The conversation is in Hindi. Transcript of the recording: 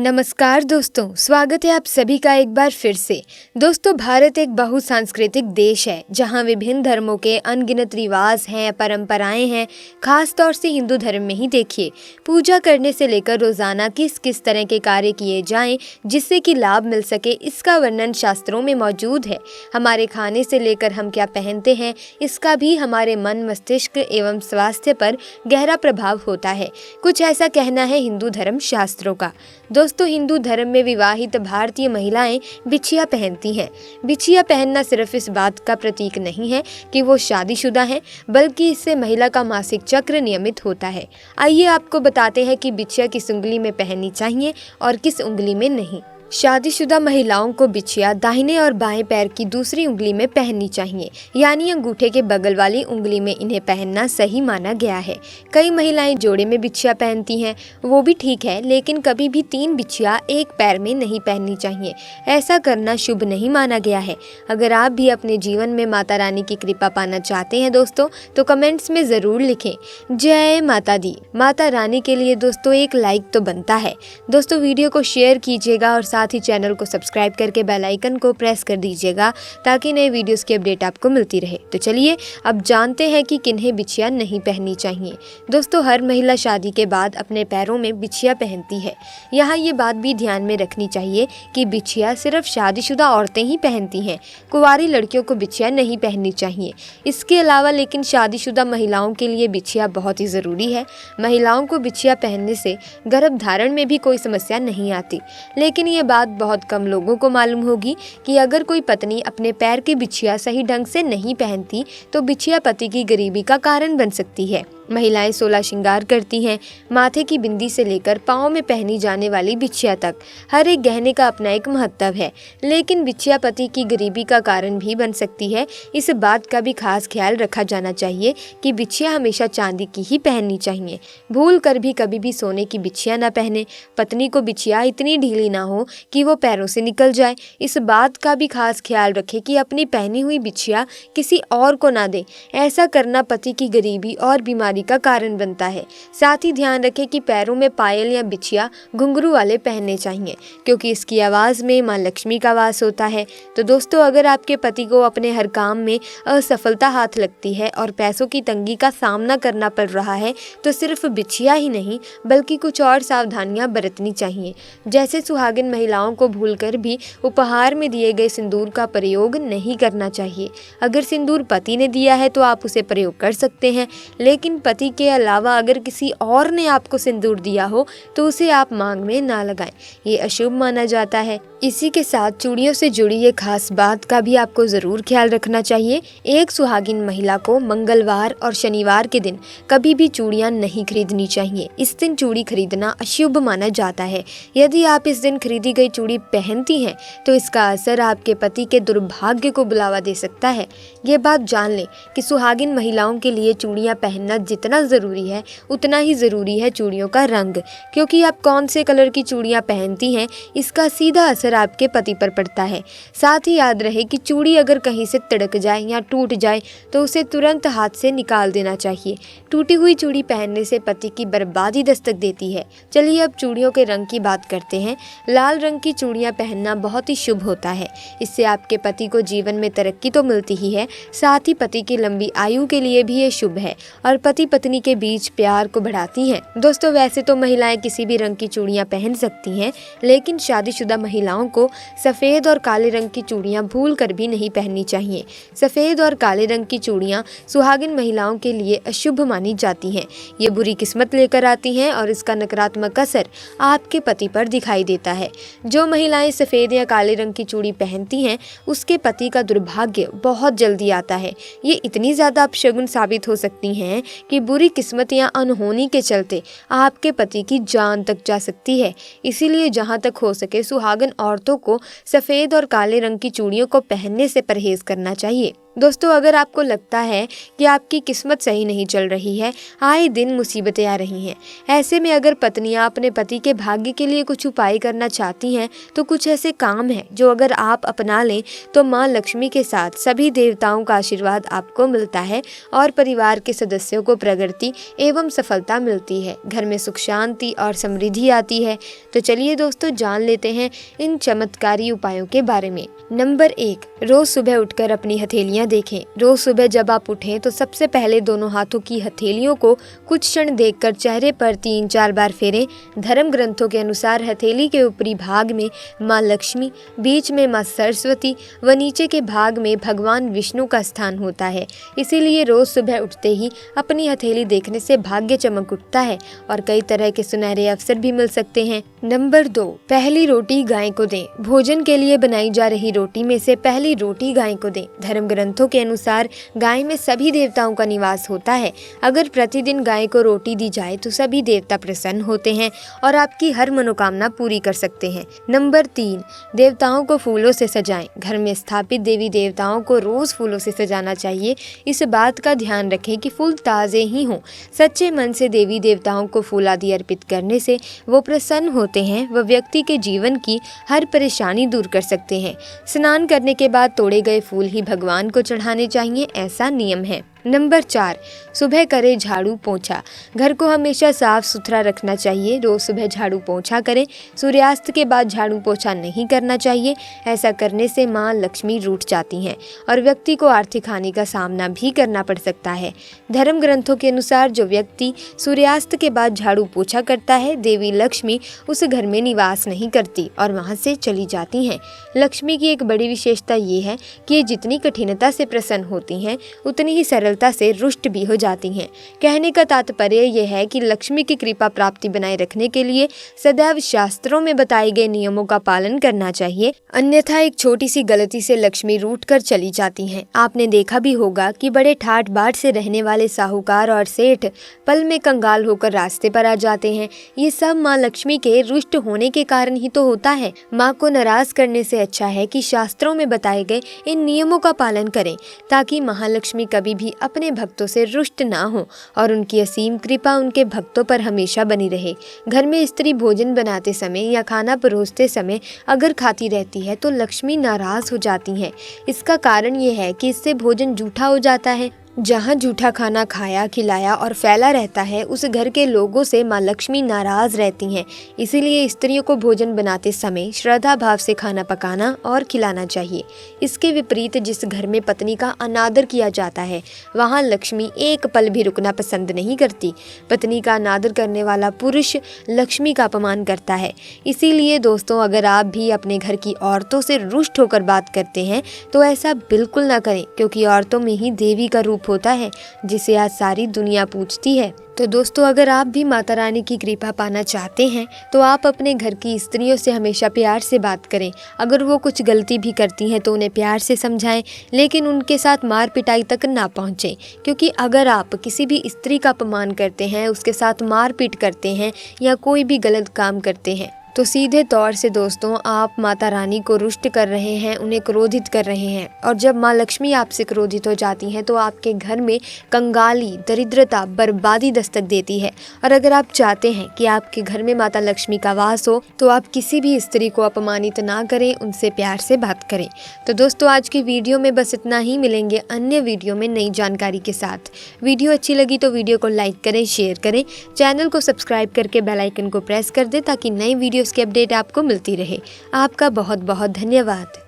नमस्कार दोस्तों, स्वागत है आप सभी का एक बार फिर से। दोस्तों, भारत एक बहुसांस्कृतिक देश है जहां विभिन्न धर्मों के अनगिनत रिवाज हैं, परंपराएं हैं। खास तौर से हिंदू धर्म में ही देखिए, पूजा करने से लेकर रोजाना किस किस तरह के कार्य किए जाएं जिससे कि लाभ मिल सके, इसका वर्णन शास्त्रों में मौजूद है। हमारे खाने से लेकर हम क्या पहनते हैं, इसका भी हमारे मन, मस्तिष्क एवं स्वास्थ्य पर गहरा प्रभाव होता है। कुछ ऐसा कहना है हिंदू धर्म शास्त्रों का। दोस्तों, हिंदू धर्म में विवाहित भारतीय महिलाएं बिछिया पहनती हैं। बिछिया पहनना सिर्फ इस बात का प्रतीक नहीं है कि वो शादीशुदा हैं, बल्कि इससे महिला का मासिक चक्र नियमित होता है। आइए आपको बताते हैं कि बिछिया किस उंगली में पहननी चाहिए और किस उंगली में नहीं। शादीशुदा महिलाओं को बिछिया दाहिने और बाएं पैर की दूसरी उंगली में पहननी चाहिए, यानी अंगूठे के बगल वाली उंगली में इन्हें पहनना सही माना गया है। कई महिलाएं जोड़े में बिछिया पहनती हैं, वो भी ठीक है, लेकिन कभी भी 3 बिछिया एक पैर में नहीं पहननी चाहिए। ऐसा करना शुभ नहीं माना गया है। अगर आप भी अपने जीवन में माता रानी की कृपा पाना चाहते हैं दोस्तों, तो कमेंट्स में ज़रूर लिखें जय माता दी। माता रानी के लिए दोस्तों एक लाइक तो बनता है। दोस्तों, वीडियो को शेयर कीजिएगा और साथ ही चैनल को सब्सक्राइब करके बेल आइकन को प्रेस कर दीजिएगा ताकि नए वीडियोस की अपडेट आपको मिलती रहे। तो चलिए अब जानते हैं कि किन्हें बिछिया नहीं पहननी चाहिए। दोस्तों, हर महिला शादी के बाद अपने पैरों में बिछिया पहनती है। यहाँ ये बात भी ध्यान में रखनी चाहिए कि बिछिया सिर्फ शादीशुदा औरतें ही पहनती हैं। कुंवारी लड़कियों को बिछिया नहीं पहननी चाहिए। इसके अलावा लेकिन शादीशुदा महिलाओं के लिए बिछिया बहुत ही ज़रूरी है। महिलाओं को बिछिया पहनने से गर्भधारण में भी कोई समस्या नहीं आती। लेकिन ये बात बहुत कम लोगों को मालूम होगी कि अगर कोई पत्नी अपने पैर की बिछिया सही ढंग से नहीं पहनती तो बिछिया पति की गरीबी का कारण बन सकती है। महिलाएं 16 श्रृंगार करती हैं। माथे की बिंदी से लेकर पाँव में पहनी जाने वाली बिछिया तक हर एक गहने का अपना एक महत्व है, लेकिन बिछिया पति की गरीबी का कारण भी बन सकती है। इस बात का भी खास ख्याल रखा जाना चाहिए कि बिछिया हमेशा चांदी की ही पहननी चाहिए। भूल कर भी कभी भी सोने की बिछिया ना पहने। पत्नी को बिछिया इतनी ढीली ना हो कि वो पैरों से निकल जाए। इस बात का भी खास ख्याल रखें कि अपनी पहनी हुई बिछिया किसी और को ना दे। ऐसा करना पति की गरीबी और बीमारी का कारण बनता है। साथ ही ध्यान रखें कि पैरों में पायल या बिछिया घुंघरू वाले पहनने चाहिए, क्योंकि इसकी आवाज़ में माँ लक्ष्मी का वास होता है। तो दोस्तों, अगर आपके पति को अपने हर काम में असफलता हाथ लगती है और पैसों की तंगी का सामना करना पड़ रहा है, तो सिर्फ बिछिया ही नहीं बल्कि कुछ और सावधानियां बरतनी चाहिए। जैसे सुहागिन महिलाओं को भूलकर भी उपहार में दिए गए सिंदूर का प्रयोग नहीं करना चाहिए। अगर सिंदूर पति ने दिया है तो आप उसे प्रयोग कर सकते हैं, लेकिन पति के अलावा अगर किसी और ने आपको सिंदूर दिया हो तो उसे आप मांग में ना लगाएं। ये अशुभ माना जाता है। इसी के साथ चूड़ियों से जुड़ी ये खास बात का भी आपको ज़रूर ख्याल रखना चाहिए। एक सुहागिन महिला को मंगलवार और शनिवार के दिन कभी भी चूड़ियाँ नहीं खरीदनी चाहिए। इस दिन चूड़ी खरीदना अशुभ माना जाता है। यदि आप इस दिन खरीदी गई चूड़ी पहनती हैं तो इसका असर आपके पति के दुर्भाग्य को बुलावा दे सकता है। ये बात जान लें कि सुहागिन महिलाओं के लिए चूड़ियाँ पहनना जितना ज़रूरी है उतना ही ज़रूरी है चूड़ियों का रंग, क्योंकि आप कौन से कलर की चूड़ियाँ पहनती हैं इसका सीधा असर आपके पति पर पड़ता है। साथ ही याद रहे कि चूड़ी अगर कहीं से तिड़क जाए या टूट जाए तो उसे तुरंत हाथ से निकाल देना चाहिए। टूटी हुई चूड़ी पहनने से पति की बर्बादी दस्तक देती है। चलिए अब चूड़ियों के रंग की बात करते हैं। लाल रंग की चूड़ियाँ पहनना बहुत ही शुभ होता है। इससे आपके पति को जीवन में तरक्की तो मिलती ही है, साथ ही पति की लंबी आयु के लिए भी ये शुभ है और पति पत्नी के बीच प्यार को बढ़ाती हैं। दोस्तों, वैसे तो महिलाएं किसी भी रंग की चूड़ियां पहन सकती हैं, लेकिन शादीशुदा महिलाओं को सफ़ेद और काले रंग की चूड़ियां भूल कर भी नहीं पहननी चाहिए। सफ़ेद और काले रंग की चूड़ियां सुहागिन महिलाओं के लिए अशुभ मानी जाती हैं। ये बुरी किस्मत लेकर आती हैं और इसका नकारात्मक असर आपके पति पर दिखाई देता है। जो महिलाएं सफ़ेद या काले रंग की चूड़ी पहनती हैं उसके पति का दुर्भाग्य बहुत जल्दी आता है। ये इतनी ज़्यादा अपशगुन साबित हो सकती हैं कि बुरी किस्मत या अनहोनी के चलते आपके पति की जान तक जा सकती है। इसीलिए जहां तक हो सके सुहागन औरतों को सफ़ेद और काले रंग की चूड़ियों को पहनने से परहेज करना चाहिए। दोस्तों अगर आपको लगता है कि आपकी किस्मत सही नहीं चल रही है, आए दिन मुसीबतें आ रही हैं, ऐसे में अगर पत्नियां अपने पति के भाग्य के लिए कुछ उपाय करना चाहती हैं तो कुछ ऐसे काम हैं जो अगर आप अपना लें तो मां लक्ष्मी के साथ सभी देवताओं का आशीर्वाद आपको मिलता है और परिवार के सदस्यों को प्रगति एवं सफलता मिलती है। घर में सुख शांति और समृद्धि आती है। तो चलिए दोस्तों जान लेते हैं इन चमत्कारी उपायों के बारे में। नंबर 1, रोज सुबह उठकर अपनी हथेलियां देखें। रोज सुबह जब आप उठें तो सबसे पहले दोनों हाथों की हथेलियों को कुछ क्षण देखकर चेहरे पर 3-4 बार फेरें। धर्म ग्रंथों के अनुसार हथेली के ऊपरी भाग में मां लक्ष्मी, बीच में मां सरस्वती व नीचे के भाग में भगवान विष्णु का स्थान होता है। इसीलिए रोज सुबह उठते ही अपनी हथेली देखने से भाग्य चमक उठता है और कई तरह के सुनहरे अवसर भी मिल सकते हैं। नंबर 2, पहली रोटी गाय को दें। भोजन के लिए बनाई जा रही रोटी में से पहली रोटी गाय को दें। धर्म ग्रंथों के अनुसार गाय में सभी देवताओं का निवास होता है। अगर प्रतिदिन गाय को रोटी दी जाए तो सभी देवता प्रसन्न होते हैं और आपकी हर मनोकामना पूरी कर सकते हैं। नंबर 3, देवताओं को फूलों से सजाएं। घर में स्थापित देवी देवताओं को रोज फूलों से सजाना चाहिए। इस बात का ध्यान रखें कि फूल ताजे ही हों। सच्चे मन से देवी देवताओं को फूल आदि अर्पित करने से वो प्रसन्न होते हैं व व्यक्ति के जीवन की हर परेशानी दूर कर सकते हैं। स्नान करने के बाद तोड़े गए फूल ही भगवान को चढ़ाने चाहिए, ऐसा नियम है। नंबर 4, सुबह करें झाड़ू पोंछा। घर को हमेशा साफ सुथरा रखना चाहिए। रोज सुबह झाड़ू पोंछा करें। सूर्यास्त के बाद झाड़ू पोंछा नहीं करना चाहिए। ऐसा करने से मां लक्ष्मी रूठ जाती हैं और व्यक्ति को आर्थिक हानि का सामना भी करना पड़ सकता है। धर्म ग्रंथों के अनुसार जो व्यक्ति सूर्यास्त के बाद झाड़ू पोंछा करता है, देवी लक्ष्मी उस घर में निवास नहीं करती और वहां से चली जाती हैं। लक्ष्मी की एक बड़ी विशेषता ये है कि ये जितनी कठिनता से प्रसन्न होती हैं उतनी ही सरलता से रुष्ट भी हो जाती हैं। कहने का तात्पर्य यह है कि लक्ष्मी की कृपा प्राप्ति बनाए रखने के लिए सदैव शास्त्रों में बताए गए नियमों का पालन करना चाहिए, अन्यथा एक छोटी सी गलती से लक्ष्मी रूठ कर चली जाती हैं। आपने देखा भी होगा कि बड़े ठाट बाट से रहने वाले साहूकार और सेठ पल में कंगाल होकर रास्ते पर आ जाते हैं। ये सब माँ लक्ष्मी के रुष्ट होने के कारण ही तो होता है। माँ को नाराज करने से अच्छा है कि शास्त्रों में बताए गए इन नियमों का पालन करें ताकि महालक्ष्मी कभी भी अपने भक्तों से रुष्ट ना हो और उनकी असीम कृपा उनके भक्तों पर हमेशा बनी रहे। घर में स्त्री भोजन बनाते समय या खाना परोसते समय अगर खाती रहती है तो लक्ष्मी नाराज हो जाती हैं। इसका कारण ये है कि इससे भोजन जूठा हो जाता है। जहाँ जूठा खाना खाया खिलाया और फैला रहता है उस घर के लोगों से माँ लक्ष्मी नाराज रहती हैं। इसीलिए स्त्रियों को भोजन बनाते समय श्रद्धा भाव से खाना पकाना और खिलाना चाहिए। इसके विपरीत जिस घर में पत्नी का अनादर किया जाता है वहाँ लक्ष्मी एक पल भी रुकना पसंद नहीं करती। पत्नी का अनादर करने वाला पुरुष लक्ष्मी का अपमान करता है। इसीलिए दोस्तों अगर आप भी अपने घर की औरतों से रुष्ट होकर बात करते हैं तो ऐसा बिल्कुल ना करें, क्योंकि औरतों में ही देवी का रूप होता है जिसे आज सारी दुनिया पूजती है। तो दोस्तों अगर आप भी माता रानी की कृपा पाना चाहते हैं तो आप अपने घर की स्त्रियों से हमेशा प्यार से बात करें। अगर वो कुछ गलती भी करती हैं तो उन्हें प्यार से समझाएं, लेकिन उनके साथ मार पिटाई तक ना पहुंचें, क्योंकि अगर आप किसी भी स्त्री का अपमान करते हैं, उसके साथ मार पीट करते हैं या कोई भी गलत काम करते हैं तो सीधे तौर से दोस्तों आप माता रानी को रुष्ट कर रहे हैं, उन्हें क्रोधित कर रहे हैं। और जब माँ लक्ष्मी आपसे क्रोधित हो जाती हैं तो आपके घर में कंगाली, दरिद्रता, बर्बादी दस्तक देती है। और अगर आप चाहते हैं कि आपके घर में माता लक्ष्मी का वास हो तो आप किसी भी स्त्री को अपमानित ना करें, उनसे प्यार से बात करें। तो दोस्तों आज की वीडियो में बस इतना ही। मिलेंगे अन्य वीडियो में नई जानकारी के साथ। वीडियो अच्छी लगी तो वीडियो को लाइक करें, शेयर करें, चैनल को सब्सक्राइब करके बेल आइकन को प्रेस कर दें ताकि नई वीडियोस की अपडेट आपको मिलती रहे। आपका बहुत बहुत धन्यवाद।